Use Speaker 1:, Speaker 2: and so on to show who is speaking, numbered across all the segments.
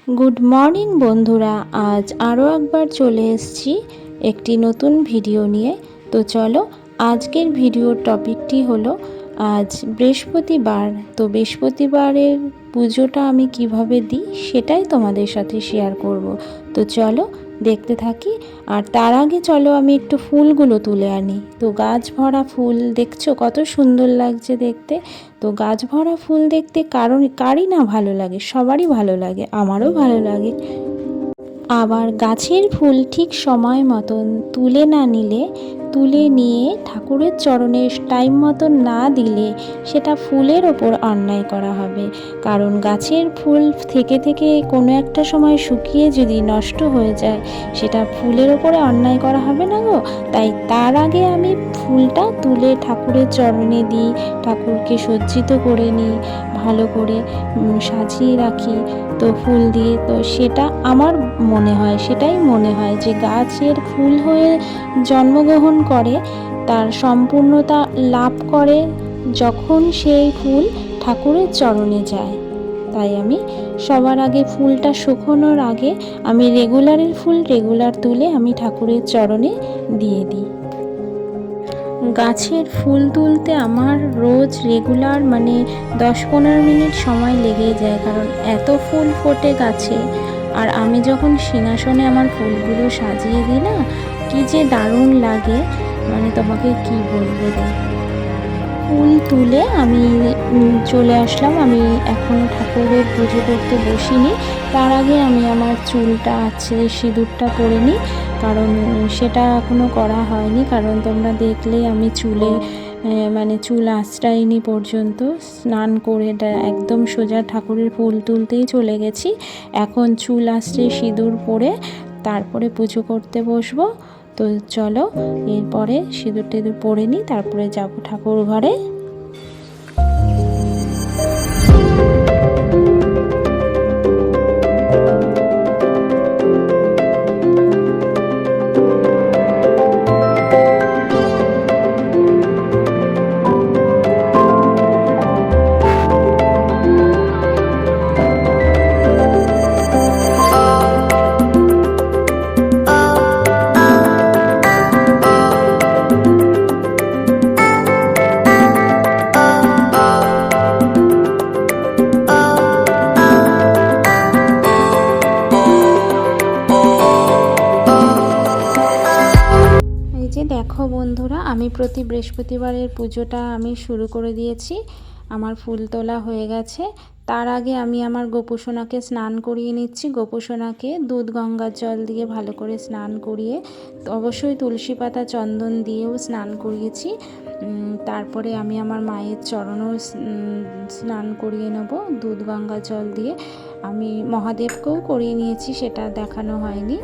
Speaker 1: Good morning বন্ধুরা, আজ আরও একবার চলে এসেছি একটি নতুন ভিডিও নিয়ে। তো চলো, আজকের ভিডিওর টপিকটি হলো আজ বৃহস্পতিবার। তো বৃহস্পতিবারের পুজোটা আমি কিভাবে দিই সেটাই তোমাদের সাথে শেয়ার করব। তো চলো দেখতে থাকি। আর তার আগে চলো আমি একটু ফুলগুলো তুলে আনি। তো গাছ ভরা ফুল দেখছো কত সুন্দর লাগছে দেখতে। তো গাছ ভরা ফুল দেখতে কারই না ভালো লাগে, সবারই ভালো লাগে, আমারও ভালো লাগে। আবার গাছের ফুল ঠিক সময় মতন তুলে না নিলে, তুলে নিয়ে ঠাকুরের চরণে টাইম মতন না দিলে সেটা ফুলের ওপর অন্যায় করা হবে। কারণ গাছের ফুল থেকে থেকে কোনো একটা সময় শুকিয়ে যদি নষ্ট হয়ে যায়, সেটা ফুলের ওপরে অন্যায় করা হবে না গো। তাই তার আগে আমি ফুলটা তুলে ঠাকুরের চরণে দিই, ঠাকুরকে সজ্জিত করে নিই, ভালো করে সাজিয়ে রাখি তো ফুল দিয়ে। তো সেটা আমার সেটাই মনে হয় যে গাছের ফুল হয়ে জন্মগ্রহণ করে, তার সম্পূর্ণতা লাভ করে যখন সেই ফুল ঠাকুরের চরণে যায়। তাই আমি সবার আগে ফুলটা শুকোনোর আগে আমি রেগুলারের ফুল রেগুলার তুলে আমি ঠাকুরের চরণে দিয়ে দিই। গাছের ফুল তুলতে আমার রোজ রেগুলার 10-15 মিনিট সময় লেগেই যায়, কারণ এত ফুল ফোটে গাছে। আর আমি যখন সিংহাসনে আমার ফুলগুলো সাজিয়ে দিই না, কি যে দারুণ লাগে, তোমাকে কি বলবো। ফুল তুলে আমি চলে আসলাম। আমি এখনও ঠাকুরের পুজো করতে বসিনি। তার আগে আমি আমার চুলটা আছে সিঁদুরটা পরে নিই, কারণ সেটা এখনও করা হয়নি। কারণ তোমরা দেখলে আমি চুলে চুল আঁচড়াইনি পর্যন্ত, স্নান করে একদম সোজা ঠাকুরের ফুল তুলতেই চলে গেছি। এখন চুল আঁচড়ে সিঁদুর পরে তারপরে পুজো করতে বসবো। তো চলো এরপরে সিঁদুর টিঁদুর পরে নিই, তারপরে যাবো ঠাকুর ঘরে। দেখো বন্ধুরা, আমি প্রতি বৃহস্পতিবারের পুজোটা আমি শুরু করে দিয়েছি। আমার ফুল তোলা হয়ে গেছে। তার আগে আমি আমার গোপুসোনাকে স্নান করিয়ে নিচ্ছি। গোপুসোনাকে দুধ গঙ্গার জল দিয়ে ভালো করে স্নান করিয়ে, অবশ্যই তুলসী পাতা চন্দন দিয়েও স্নান করিয়েছি। তারপরে আমি আমার মায়ের চরণও স্নান করিয়ে নেব দুধ গঙ্গা জল দিয়ে। আমি মহাদেবকেও করিয়ে নিয়েছি, সেটা দেখানো হয়নি।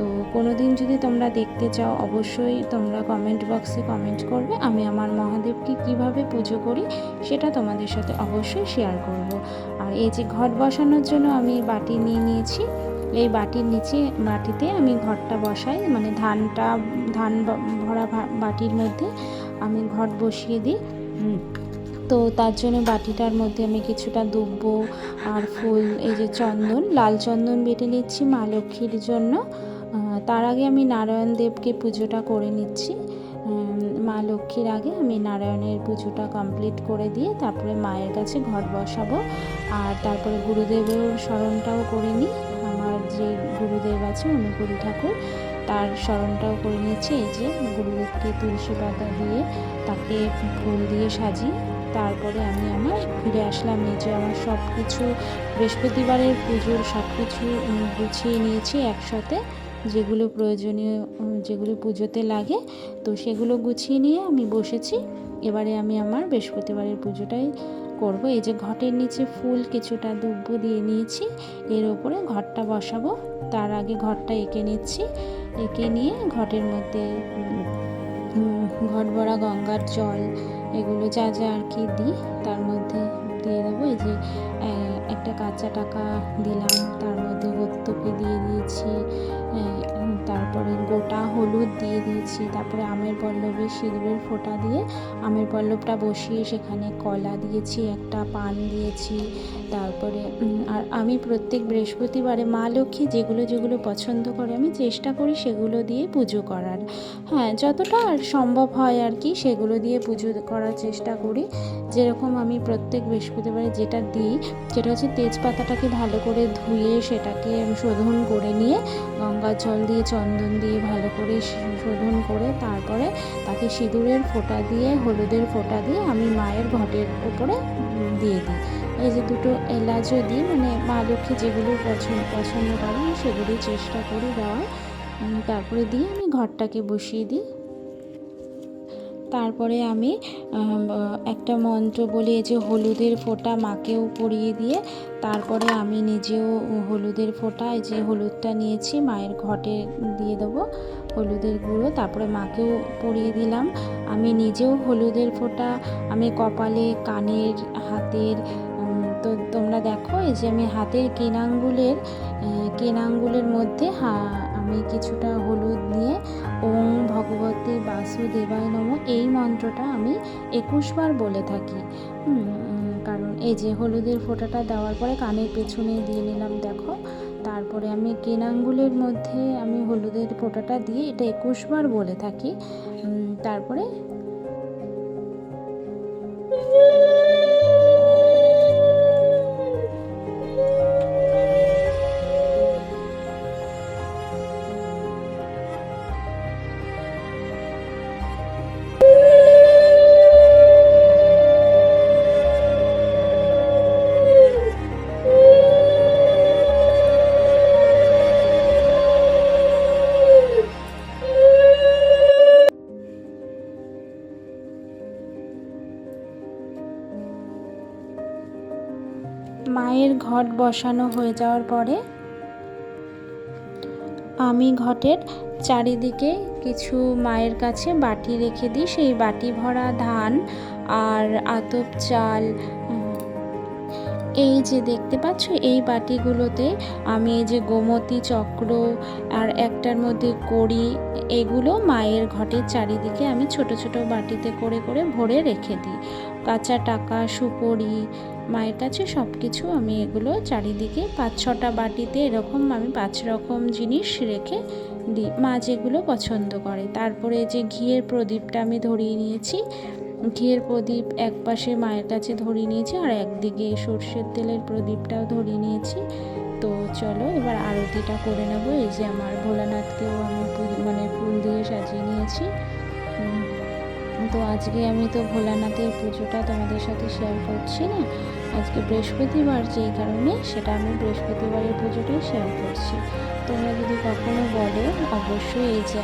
Speaker 1: তো কোনো দিন যদি তোমরা দেখতে চাও, অবশ্যই তোমরা কমেন্ট বক্সে কমেন্ট করবে। আমি আমার মহাদেবকে কিভাবে পুজো করি সেটা তোমাদের সাথে অবশ্যই শেয়ার করব। আর এই যে ঘট বসানোর জন্য আমি বাটি নিয়ে নিয়েছি। এই বাটির নিচে মাটিতে আমি ঘটটা বসাই, ধান ভরা বাটির মধ্যে আমি ঘট বসিয়ে দিই। তো তার জন্য বাটিটার মধ্যে আমি কিছুটা দুব্ব আর ফুল, এই যে চন্দন, লাল চন্দন বেটে নিচ্ছি মা লক্ষ্মীর জন্য। তার আগে আমি নারায়ণ দেবকে পুজোটা করে নিচ্ছি। মা লক্ষ্মীর আগে আমি নারায়ণের পুজোটা কমপ্লিট করে দিয়ে তারপরে মায়ের কাছে ঘট বসাবো। আর তারপরে গুরুদেবের স্মরণটাও করে নিই। আমার যে গুরুদেব আছে অনুকূল ঠাকুর, তার স্মরণটাও করে নিচ্ছি। এই যে গুরুদেবকে তুলসী পাতা দিয়ে তাকে ফুল দিয়ে সাজিয়ে তারপরে আমি আমার ফিরে আসলাম। এই যে আমার সব কিছু বৃহস্পতিবারের পুজোর সব কিছু গুছিয়ে নিয়েছি একসাথে, যেগুলো প্রয়োজনীয়, যেগুলো পুজোতে লাগে, তো সেগুলো গুছিয়ে নিয়ে আমি বসেছি। এবারে আমি আমার বৃহস্পতিবারের পুজোটাই করব। এই যে ঘটের নিচে ফুল কিছুটা দুব্ব দিয়ে নিয়েছি, এর ওপরে ঘটটা বসাবো। তার আগে ঘটটা এঁকে নিচ্ছি। এঁকে নিয়ে ঘটের মধ্যে ঘট ভরা গঙ্গার জল, এগুলো যা যা আর কি দিই তার মধ্যে দিয়ে দেবো। এই যে একটা কাঁচা টাকা দিলাম, তার মধ্যে হত্যু আমলকি দিয়ে দিয়েছি, তারপরে গোটা হলুদ দিয়ে দিয়েছি, তারপরে আমের পল্লবে সিঁদুরের ফোঁটা দিয়ে আমের পল্লবটা বসিয়ে সেখানে কলা দিয়েছি, একটা পান দিয়েছি। তারপরে আর আমি প্রত্যেক বৃহস্পতিবারে মা লক্ষ্মী যেগুলো যেগুলো পছন্দ করে আমি চেষ্টা করি সেগুলো দিয়ে পুজো করার, হ্যাঁ যতটা আর সম্ভব হয় আর কি সেগুলো দিয়ে পুজো করার চেষ্টা করি। যেরকম আমি প্রত্যেক বৃহস্পতিবারে যেটা দিই সেটা হচ্ছে তেজপাতাটাকে ভালো করে ধুয়ে সেটাকে শোধন করে নিয়ে গঙ্গার জল দিয়ে চন্দন দিয়ে ভালো করে শোধন করে তারপরে তাকে সিঁদুরের ফোঁটা দিয়ে হলুদের ফোঁটা দিয়ে আমি মায়ের ঘটের উপরে দিয়ে দিই। এই যে দুটো এলাচও দিই, মানে মা লক্ষ্মী যেগুলো পছন্দ করেন সেগুলি চেষ্টা করি দেওয়ার। তারপরে দিয়ে আমি ঘরটাকে বসিয়ে দিই। তারপরে আমি একটা মন্ত্র বলি, যে হলুদের ফোঁটা মাকেও পরিয়ে দিয়ে তারপরে আমি নিজেও হলুদের ফোঁটা, এই যে হলুদটা নিয়েছি মায়ের ঘটে দিয়ে দেবো হলুদের গুঁড়ো, তারপরে মাকেও পরিয়ে দিলাম। আমি নিজেও হলুদের ফোঁটা আমি কপালে, কানের, হাতের, তো তোমরা দেখো এই যে আমি হাতের কেনাঙ্গুলের মধ্যে আমি কিছুটা হলুদ নিয়ে ওম ভগবতে বাসুদেবায় নমঃ এই মন্ত্রটা আমি 21 বার বলে থাকি। কারণ এই যে হলুদের ফোঁটাটা দেওয়ার পরে কানের পেছনে দিয়ে নিলাম দেখো, তারপরে আমি কেনাঙ্গুলের মধ্যে আমি হলুদের ফোঁটাটা দিয়ে এটা 21 বার বলে থাকি। তারপরে মায়ের ঘট বসানো হয়ে যাওয়ার পরে আমি ঘটের চারিদিকে কিছু মায়ের কাছে বাটি রেখে দিই, সেই বাটি ভরা ধান আর আতপ চাল, এই যে দেখতে পাচ্ছ এই বাটিগুলোতে আমি এই যে গোমতী চক্র আর একটার মধ্যে কড়ি, এগুলো মায়ের ঘটের চারিদিকে আমি ছোট ছোট বাটিতে করে করে ভরে রেখে দিই। কাঁচা টাকা, সুপরি, মায়ের কাছে সব কিছু আমি এগুলো চারিদিকে 5-6টা বাটিতে এরকম আমি 5 রকম জিনিস রেখে দিই, মা যেগুলো পছন্দ করে। তারপরে যে ঘিয়ের প্রদীপটা আমি ধরিয়ে নিয়েছি, ঘিয়ের প্রদীপ এক পাশে মায়ের কাছে ধরিয়ে নিয়েছি আর একদিকে সর্ষের তেলের প্রদীপটাও ধরিয়ে নিয়েছি। তো চলো এবার আরতিটা করে নেব। এই যে আমার ভোলানাথকেও আমি ফুল দিয়ে সাজিয়ে নিয়েছি। তো আজকে আমি তো ভোলানাথের পুজোটা তোমাদের সাথে শেয়ার করছি না, আজকে বৃহস্পতিবার যেই কারণে সেটা আমি বৃহস্পতিবারের পুজোটাই শেয়ার করছি। তোমরা যদি কখনো বলো অবশ্যই এই যে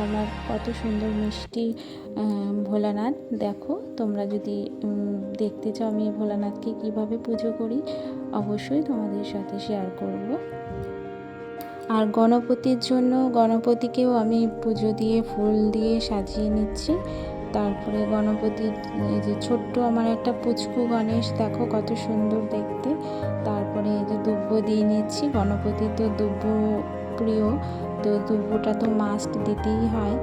Speaker 1: আমার কত সুন্দর মিষ্টি ভোলানাথ দেখো, তোমরা যদি দেখতে চাও আমি ভোলানাথকে কিভাবে পুজো করি অবশ্যই তোমাদের সাথে শেয়ার করব। আর গণপতির জন্য গণপতিকেও আমি পুজো দিয়ে ফুল দিয়ে সাজিয়ে নিচ্ছি। তারপরে গণপতির এই যে ছোট্ট আমার একটা পুচকু গণেশ দেখো কত সুন্দর দেখতে। তারপরে এই যে দুব্ব দিয়ে নিচ্ছি, গণপতি তো দুব্ব প্রিয়, তো দুব্বটা তো মাস্ট দিতেই হয়,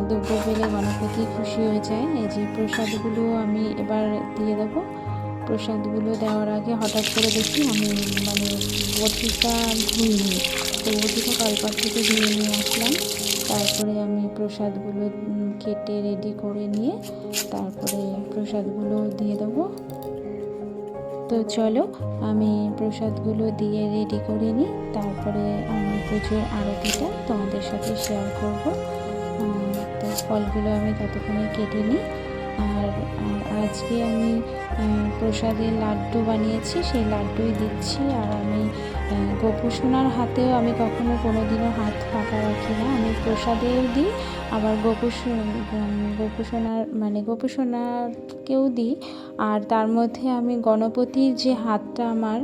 Speaker 1: দুব্ব পেলে গণপতি খুশি হয়ে যায়। এই যে প্রসাদগুলো আমি এবার দিয়ে দেবো। প্রসাদগুলো দেওয়ার আগে হঠাৎ করে দেখি আমি বটিটা ধুইনি, তো বটিটা কলপাত থেকে ধুয়ে নিয়ে আসলাম। তারপরে আমি প্রসাদগুলো কেটে রেডি করে নিয়ে তারপরে প্রসাদগুলো দিয়ে দেবো। তো চলো আমি প্রসাদগুলো দিয়ে রেডি করে নিই, তারপরে আমি পুজোর আরতিটা তোমাদের সাথে শেয়ার করব। তো ফলগুলো আমি ততক্ষণে কেটে নিই। আর আজকে আমি প্রসাদের লাড্ডু বানিয়েছি, সেই লাড্ডুই দিচ্ছি। আর আমি গোপুসোনার হাতেও আমি কখনো কোনোদিনও হাত ফাঁকা রাখি না, আমি প্রসাদেও দিই আবার গোপুসোনাকেও দিই। আর তার মধ্যে আমি গণপতির যে হাতটা আমার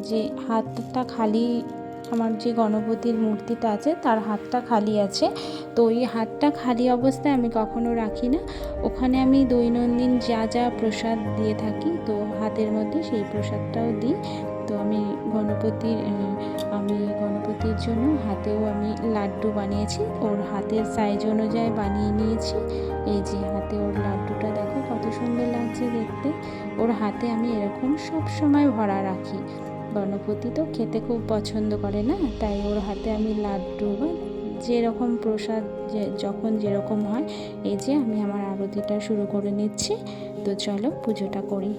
Speaker 1: যে হাতটা খালি, আমার যে গণপতির মূর্তিটা আছে তার হাতটা খালি আছে, তো ওই হাতটা খালি অবস্থায় আমি কখনো রাখি না, ওখানে আমি দৈনন্দিন যা যা প্রসাদ দিয়ে থাকি তো হাতের মধ্যে সেই প্রসাদটাও দিই। তো আমি গণপতির আমি গণপতির জন্য হাতেও আমি লাড্ডু বানিয়েছি, ওর হাতের সাইজ অনুযায়ী বানিয়ে নিয়েছি। এই যে হাতে ওর লাড্ডুটা দেখো কত সুন্দর লাগছে দেখতে। ওর হাতে আমি এরকম সব সময় ভরা রাখি। গণপতি তো খেতে খুব পছন্দ করে না, তাই ওর হাতে আমি লাড্ডু বা যেরকম প্রসাদ যখন যেরকম হয়। এই যে আমি আমার আরতিটা শুরু করে নিচ্ছি। তো চলো পুজোটা করি।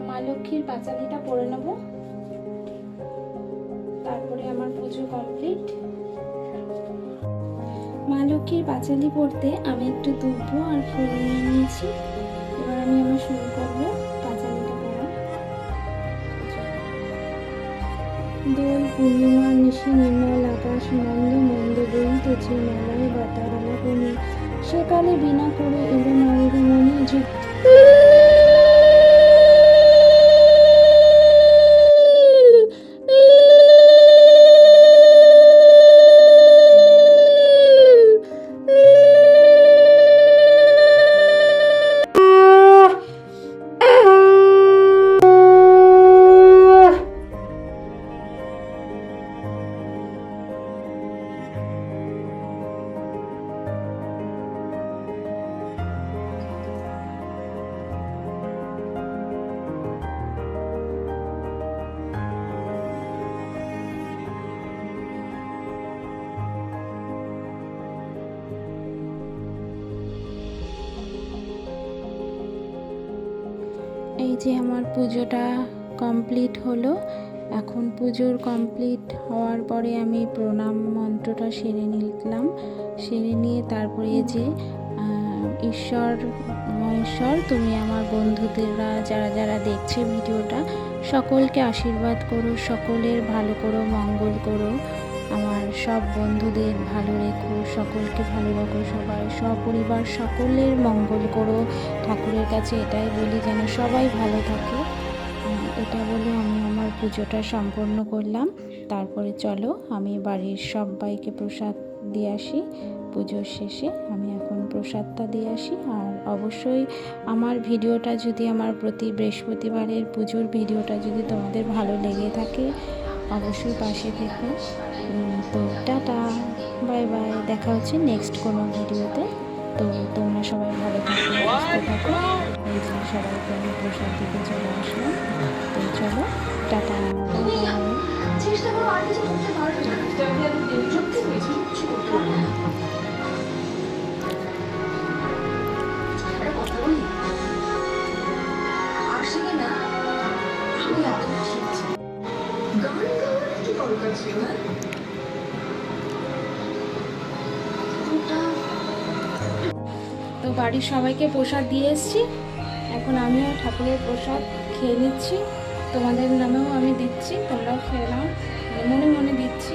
Speaker 1: মা লক্ষ্মীর পাঁচালিটা পরে নেব, তারপরে আমার পুজো কমপ্লিট। মা লক্ষ্মীর পাঁচালি পরতে আমি একটু দুব্বো আর ফুল নিয়ে নিয়েছি। এবার আমি আমার শুরু করবো পাঁচালিটা পরা। দোল পূর্ণিমার নিশি নির্মল আকাশ মন্দ মন্দ বইতেছে মেলায় বাতাবলা বনে, সেকালে বিনা করে এলো মায়ের মনে যে এই যে আমার পুজোটা কমপ্লিট হলো। এখন পুজোর কমপ্লিট হওয়ার পরে আমি প্রণাম মন্ত্রটা সেরে নিলাম। সেরে নিয়ে তারপরে যে ঈশ্বর মহেশ্বর, তুমি আমার বন্ধুদেররা যারা যারা দেখছে ভিডিওটা, সকলকে আশীর্বাদ করো, সকলের ভালো করো, মঙ্গল করো, আমার সব বন্ধুদের ভালো রেখো, সকলকে ভালো রাখো, সবাই সপরিবার সকলের মঙ্গল করো। ঠাকুরের কাছে এটাই বলি যেন সবাই ভালো থাকে। এটা বলে আমি আমার পুজোটা সম্পন্ন করলাম। তারপরে চলো আমি বাড়ির সবাইকে প্রসাদ দিয়ে আসি। পুজোর শেষে আমি এখন প্রসাদটা দিয়ে আসি। আর অবশ্যই আমার ভিডিওটা যদি, আমার প্রতি বৃহস্পতিবারের পুজোর ভিডিওটা যদি তোমাদের ভালো লেগে থাকে, অবশ্যই পাশে থেকো। তো টাটা, বাই বাই, দেখা হচ্ছে নেক্সট কোনো ভিডিওতে। তো তোমরা সবাই ভালো থাকো, সুস্থ থাকো। এই যে সবাইকে আমি প্রসাদ দিতে চলে আসলাম। তো চলো টাটা, বাই বাই। চেষ্টা করো আর কিছু করতে পারবে না, সত্যি হয়েছে কিছু করতে পারবে না। একটা কথা বলি, আশিকে না আমি এত শিখছি, গান গাওয়ার কি দরকার ছিল? তো বাড়ির সবাইকে প্রসাদ দিয়ে এসেছি। এখন আমিও ঠাকুরের প্রসাদ খেয়ে নিচ্ছি। তোমাদের নামেও আমি দিচ্ছি, তোমরাও খেয়ে নাও, মনে মনে দিচ্ছি।